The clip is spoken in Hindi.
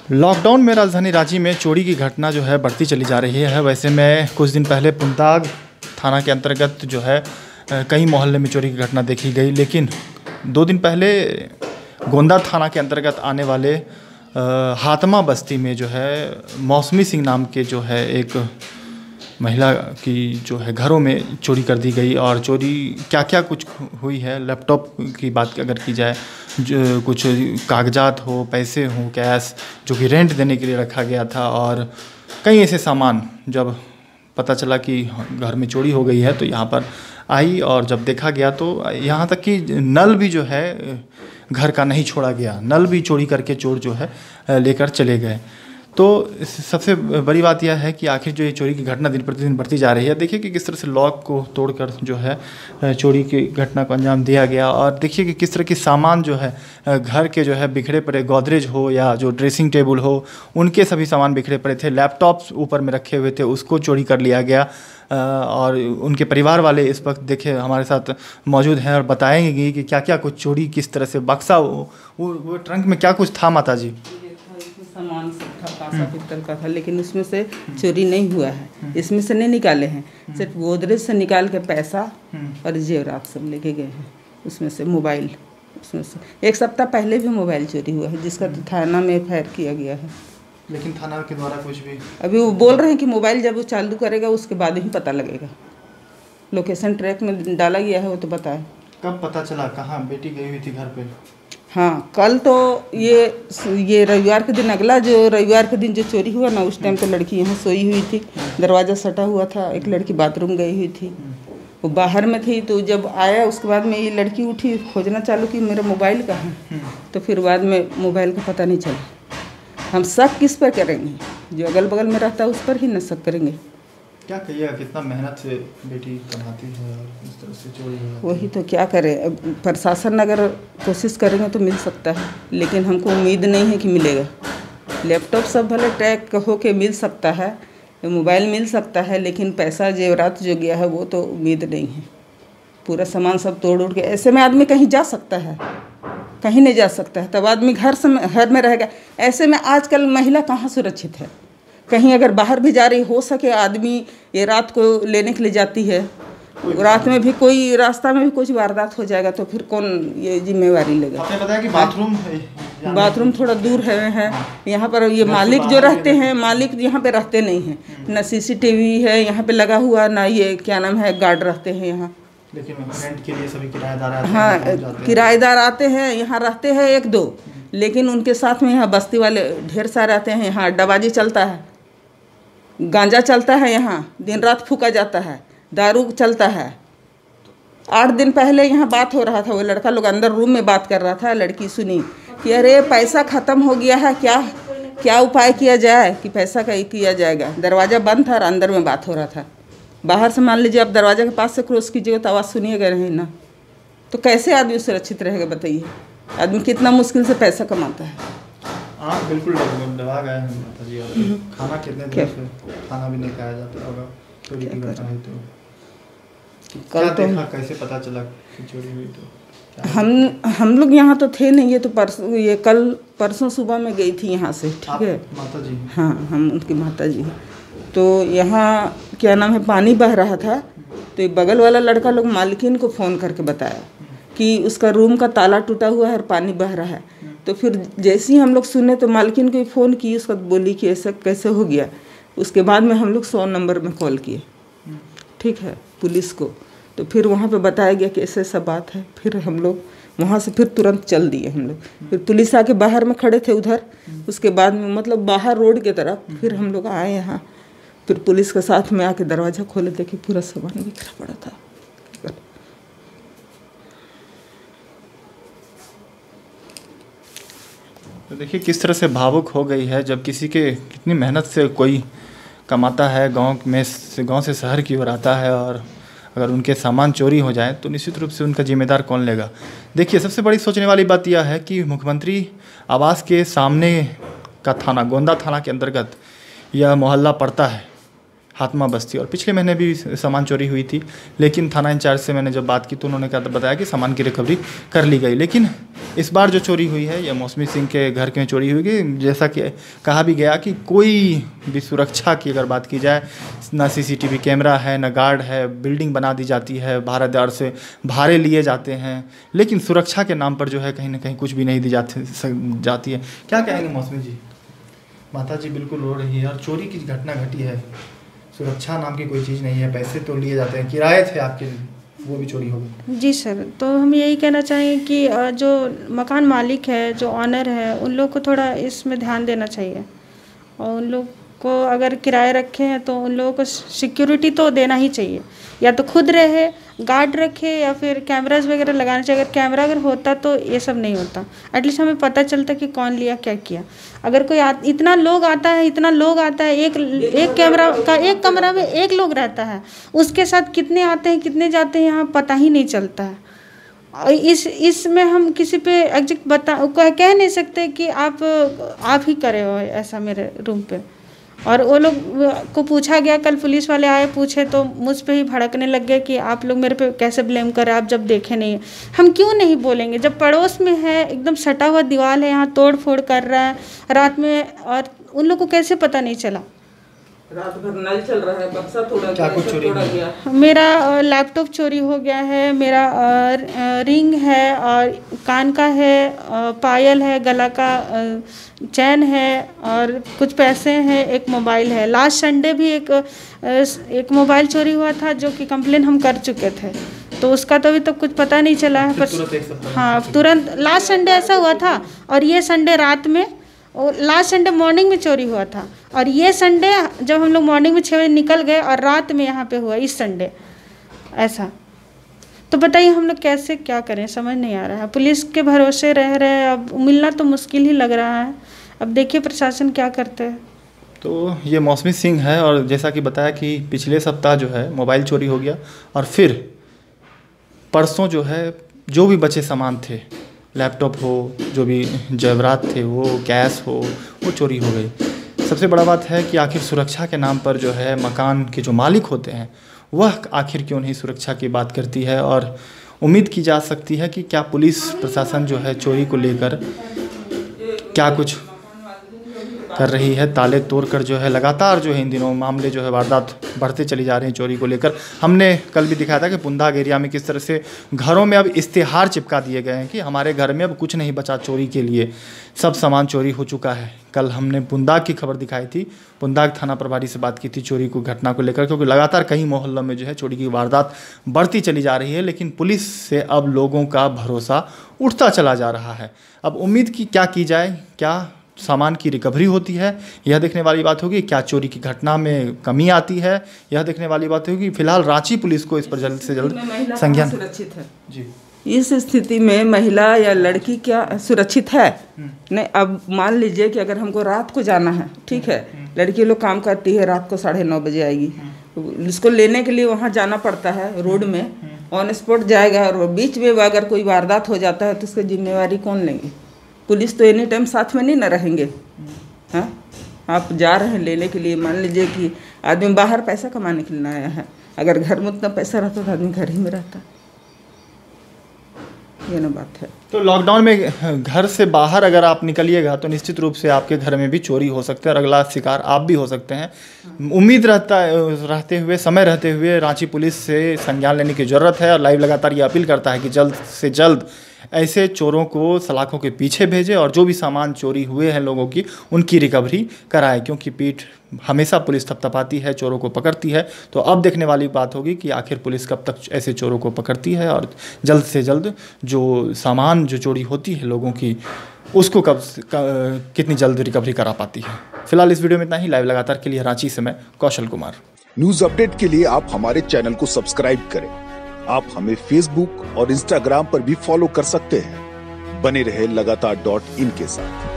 लॉकडाउन में राजधानी रांची में चोरी की घटना जो है बढ़ती चली जा रही है। वैसे में कुछ दिन पहले पुनताग थाना के अंतर्गत जो है कई मोहल्ले में चोरी की घटना देखी गई, लेकिन 2 दिन पहले गोंदा थाना के अंतर्गत आने वाले हातमा बस्ती में जो है मौसमी सिंह नाम के जो है एक महिला की जो है घरों में चोरी कर दी गई। और चोरी क्या क्या कुछ हुई है, लैपटॉप की बात अगर की जाए, जो कुछ कागजात हो, पैसे हो, कैश जो कि रेंट देने के लिए रखा गया था, और कई ऐसे सामान जब पता चला कि घर में चोरी हो गई है तो यहाँ पर आई। और जब देखा गया तो यहाँ तक कि नल भी जो है घर का नहीं छोड़ा गया, नल भी चोरी करके चोर जो है लेकर चले गए। तो सबसे बड़ी बात यह है कि आखिर जो ये चोरी की घटना दिन प्रतिदिन बढ़ती जा रही है। देखिए कि किस तरह से लॉक को तोड़कर जो है चोरी की घटना को अंजाम दिया गया, और देखिए कि किस तरह के सामान जो है घर के जो है बिखरे पड़े, गोदरेज हो या जो ड्रेसिंग टेबल हो, उनके सभी सामान बिखरे पड़े थे। लैपटॉप्स ऊपर में रखे हुए थे, उसको चोरी कर लिया गया। और उनके परिवार वाले इस वक्त देखिए हमारे साथ मौजूद हैं और बताएंगे कि क्या क्या कुछ चोरी, किस तरह से बक्सा वो ट्रंक में क्या कुछ था। माता जी, सामान सब था, कांसा पित्तल का था, लेकिन उसमें से चोरी नहीं हुआ है, इसमें से नहीं निकाले हैं। सिर्फ गोदरेज से निकाल के पैसा और जेवरात सब लेके गए हैं। उसमें से मोबाइल, उसमें से 1 सप्ताह पहले भी मोबाइल चोरी हुआ है, जिसका तो थाना में एफआईआर किया गया है, लेकिन थाना के द्वारा कुछ भी अभी वो बोल रहे हैं कि मोबाइल जब वो चालू करेगा उसके बाद ही पता लगेगा। लोकेशन ट्रैक में डाला गया है, वो तो बताए। कब पता चला, कहाँ बेटी गई हुई थी घर पे? हाँ, कल तो ये रविवार के दिन, अगला जो रविवार के दिन जो चोरी हुआ ना, उस टाइम तो लड़की यहाँ सोई हुई थी, दरवाज़ा सटा हुआ था। एक लड़की बाथरूम गई हुई थी, वो बाहर में थी। तो जब आया उसके बाद में ये लड़की उठी, खोजना चालू की मेरा मोबाइल कहाँ है, तो फिर बाद में मोबाइल का पता नहीं चला। हम शक किस पर करेंगे? जो अगल बगल में रहता है उस पर ही न शक करेंगे। क्या कहिएगा, कितना मेहनत से बेटी कमाती है और इस तरह से चोरी हो जाती है। वही तो क्या करें, प्रशासन अगर कोशिश करेंगे तो मिल सकता है, लेकिन हमको उम्मीद नहीं है कि मिलेगा। लैपटॉप सब भले ट्रैक हो के मिल सकता है, मोबाइल मिल सकता है, लेकिन पैसा जेवरात जो गया है वो तो उम्मीद नहीं है। पूरा सामान सब तोड़ उड़ के, ऐसे में आदमी कहीं जा सकता है? कहीं नहीं जा सकता है। तब आदमी घर में रहेगा। ऐसे में आजकल महिला कहाँ सुरक्षित है? कहीं अगर बाहर भी जा रही, हो सके आदमी ये रात को लेने के लिए जाती है, रात में भी कोई रास्ता में भी कुछ वारदात हो जाएगा तो फिर कौन ये जिम्मेवारी लेगा? आपने बताया कि बाथरूम थोड़ा दूर है यहाँ पर। ये मालिक जो रहते हैं, मालिक यहाँ पे रहते नहीं हैं, न सीसीटीवी है यहाँ पे लगा हुआ, ना ये क्या नाम है गार्ड रहते हैं यहाँ। लेकिन रेंट के लिए सभी किराएदार आते हैं। हाँ, किराएदार आते हैं, यहाँ रहते हैं 1-2, लेकिन उनके साथ में यहाँ बस्ती वाले ढेर सारे आते हैं। यहाँ अड्डाबाजी चलता है, गांजा चलता है, यहाँ दिन रात फूका जाता है, दारू चलता है। 8 दिन पहले यहाँ बात हो रहा था, वो लड़का लोग अंदर रूम में बात कर रहा था। लड़की सुनी कि अरे पैसा ख़त्म हो गया है, क्या उपाय किया जाए कि पैसा का किया जाएगा। दरवाज़ा बंद था और अंदर में बात हो रहा था। बाहर से मान लीजिए आप दरवाजे के पास से क्रॉस कीजिएगा तो आवाज़ सुनिएगा नहीं ना, तो कैसे आदमी सुरक्षित रहेगा बताइए? आदमी कितना मुश्किल से पैसा कमाता है। हाँ बिल्कुल दबा गए हैं माता जी। और खाना कितने दिन से खाना भी नहीं खाया जाता होगा चोरी की घटना हुई तो? कल तो देखा, कैसे पता चला कि चोरी हुई? तो हम लोग यहाँ तो थे नहीं, ये तो परसों सुबह में गई थी यहाँ से। ठीक है माता जी? हाँ, हम उनकी माता जी। तो यहाँ क्या नाम है, पानी बह रहा था, तो ये बगल वाला लड़का लोग मालकिन को फ़ोन करके बताया कि उसका रूम का ताला टूटा हुआ है और पानी बह रहा है। तो फिर जैसे ही हम लोग सुने तो मालकिन को फ़ोन की, उसका बोली कि ऐसा कैसे हो गया। उसके बाद में हम लोग 100 नंबर में कॉल किए, ठीक है, पुलिस को। तो फिर वहाँ पे बताया गया कि ऐसा ऐसा बात है। फिर हम लोग वहाँ से फिर तुरंत चल दिए हम लोग। फिर पुलिस आके बाहर में खड़े थे उधर, उसके बाद में मतलब बाहर रोड के तरफ। फिर हम लोग आए यहाँ, फिर पुलिस के साथ में आके दरवाज़ा खोले, देखे पूरा सामान बिखरा पड़ा था। तो देखिए किस तरह से भावुक हो गई है, जब किसी के कितनी मेहनत से कोई कमाता है, गांव से शहर की ओर आता है, और अगर उनके सामान चोरी हो जाए तो निश्चित रूप से उनका जिम्मेदार कौन लेगा। देखिए सबसे बड़ी सोचने वाली बात यह है कि मुख्यमंत्री आवास के सामने का थाना, गोंदा थाना के अंतर्गत यह मोहल्ला पड़ता है। हातमा बस्ती। और पिछले महीने भी सामान चोरी हुई थी, लेकिन थाना इंचार्ज से मैंने जब बात की तो उन्होंने बताया कि सामान की रिकवरी कर ली गई। लेकिन इस बार जो चोरी हुई है, यह मौसमी सिंह के घर में चोरी हुई है। जैसा कि कहा भी गया कि कोई भी सुरक्षा की अगर बात की जाए, ना CCTV कैमरा है, ना गार्ड है, बिल्डिंग बना दी जाती है, भारतदार से भाड़े लिए जाते हैं, लेकिन सुरक्षा के नाम पर जो है कहीं ना कहीं कुछ भी नहीं दी जाती है। क्या कहेंगे मौसमी जी? माता जी बिल्कुल रो रही है और चोरी की घटना घटी है, सुरक्षा नाम की कोई चीज़ नहीं है, पैसे तो लिए जाते हैं, किराए थे आपके, वो भी चोरी हो गई। जी सर, तो हम यही कहना चाहेंगे कि जो मकान मालिक है, जो ऑनर है, उन लोग को थोड़ा इसमें ध्यान देना चाहिए। और उन लोग को अगर किराए रखे हैं तो उन लोगों को सिक्योरिटी तो देना ही चाहिए, या तो खुद रहे, गार्ड रखे, या फिर कैमराज वगैरह लगाना चाहिए। अगर कैमरा अगर होता तो ये सब नहीं होता, एटलीस्ट हमें पता चलता कि कौन लिया, क्या किया। अगर कोई इतना लोग आता है, एक कैमरा का एक कमरा में एक लोग रहता है, उसके साथ कितने आते हैं कितने जाते हैं यहाँ पता ही नहीं चलता है। इसमें हम किसी पे एग्जैक्ट कह नहीं सकते कि आप ही करे हो ऐसा मेरे रूम पे। और वो लोग को पूछा गया, कल पुलिस वाले आए, पूछे तो मुझ पे ही भड़कने लग गए कि आप लोग मेरे पे कैसे ब्लेम कर रहे हैं, आप जब देखे नहीं है। हम क्यों नहीं बोलेंगे जब पड़ोस में है, एकदम सटा हुआ दीवार है, यहाँ तोड़ फोड़ कर रहा है रात में, और उन लोग को कैसे पता नहीं चला? रात भर नल चल रहा है, बक्सा तोड़ा गया। मेरा लैपटॉप चोरी हो गया है, मेरा रिंग है और कान का है, पायल है, गला का चैन है और कुछ पैसे हैं, एक मोबाइल है। लास्ट संडे भी एक मोबाइल चोरी हुआ था जो कि कंप्लेन हम कर चुके थे, तो उसका तो अभी तक कुछ पता नहीं चला है। पर हाँ, तुरंत लास्ट संडे ऐसा हुआ था, और ये संडे रात में, और लास्ट संडे मॉर्निंग में चोरी हुआ था, और ये संडे जब हम लोग मॉर्निंग में 6 बजे निकल गए और रात में यहाँ पे हुआ इस संडे ऐसा। तो बताइए हम लोग कैसे क्या करें, समझ नहीं आ रहा है। पुलिस के भरोसे रह रहे हैं, अब मिलना तो मुश्किल ही लग रहा है। अब देखिए प्रशासन क्या करते हैं। तो ये मौसमी सिंह है, और जैसा कि बताया कि पिछले सप्ताह जो है मोबाइल चोरी हो गया, और फिर परसों जो है जो भी बचे सामान थे, लैपटॉप हो, जो भी जेवरात थे, वो कैश हो, वो चोरी हो गई। सबसे बड़ा बात है कि आखिर सुरक्षा के नाम पर जो है मकान के जो मालिक होते हैं वह आखिर क्यों नहीं सुरक्षा की बात करती है। और उम्मीद की जा सकती है कि क्या पुलिस प्रशासन जो है चोरी को लेकर क्या कुछ कर रही है। ताले तोड़कर जो है लगातार जो है इन दिनों मामले जो है वारदात बढ़ते चली जा रहे हैं चोरी को लेकर। हमने कल भी दिखाया था कि पुंदाग एरिया में किस तरह से घरों में अब इश्तिहार चिपका दिए गए हैं कि हमारे घर में अब कुछ नहीं बचा चोरी के लिए, सब सामान चोरी हो चुका है। कल हमने पुंदाग की खबर दिखाई थी, पुंदाग थाना प्रभारी से बात की थी चोरी को घटना को लेकर, क्योंकि लगातार कई मोहल्लों में जो है चोरी की वारदात बढ़ती चली जा रही है, लेकिन पुलिस से अब लोगों का भरोसा उठता चला जा रहा है। अब उम्मीद की क्या की जाए, क्या सामान की रिकवरी होती है, यह देखने वाली बात होगी। क्या चोरी की घटना में कमी आती है, यह देखने वाली बात होगी। फिलहाल रांची पुलिस को इस पर जल्द से जल्द संज्ञान। सुरक्षित है जी, इस स्थिति में महिला या लड़की क्या सुरक्षित है? नहीं। अब मान लीजिए कि अगर हमको रात को जाना है, ठीक है, लड़की लोग काम करती है, रात को 9:30 बजे आएगी, इसको लेने के लिए वहाँ जाना पड़ता है, रोड में ऑन स्पॉट जाएगा, और बीच में अगर कोई वारदात हो जाता है तो उसकी जिम्मेवारी कौन लेंगे? पुलिस तो एनी टाइम साथ में नहीं ना रहेंगे। हाँ, आप जा रहे हैं लेने के लिए, मान लीजिए कि आदमी बाहर पैसा कमाने के लिए आया है, अगर घर में उतना पैसा रहता तो आदमी घर ही में रहता। ये ना बात है। तो लॉकडाउन में घर से बाहर अगर आप निकलिएगा तो निश्चित रूप से आपके घर में भी चोरी हो सकता है और अगला शिकार आप भी हो सकते हैं। उम्मीद समय रहते हुए रांची पुलिस से संज्ञान लेने की ज़रूरत है, और लाइव लगातार ये अपील करता है कि जल्द से जल्द ऐसे चोरों को सलाखों के पीछे भेजे और जो भी सामान चोरी हुए हैं लोगों की उनकी रिकवरी कराए, क्योंकि पीठ हमेशा पुलिस थपथपाती है, चोरों को पकड़ती है। तो अब देखने वाली बात होगी कि आखिर पुलिस कब तक ऐसे चोरों को पकड़ती है और जल्द से जल्द जो सामान जो चोरी होती है लोगों की उसको कितनी जल्द रिकवरी करा पाती है। फिलहाल इस वीडियो में इतना ही। लाइव लगातार के लिए रांची से मैं कौशल कुमार। न्यूज अपडेट के लिए आप हमारे चैनल को सब्सक्राइब करें। आप हमें फेसबुक और इंस्टाग्राम पर भी फॉलो कर सकते हैं। बने रहे लगातार.in के साथ।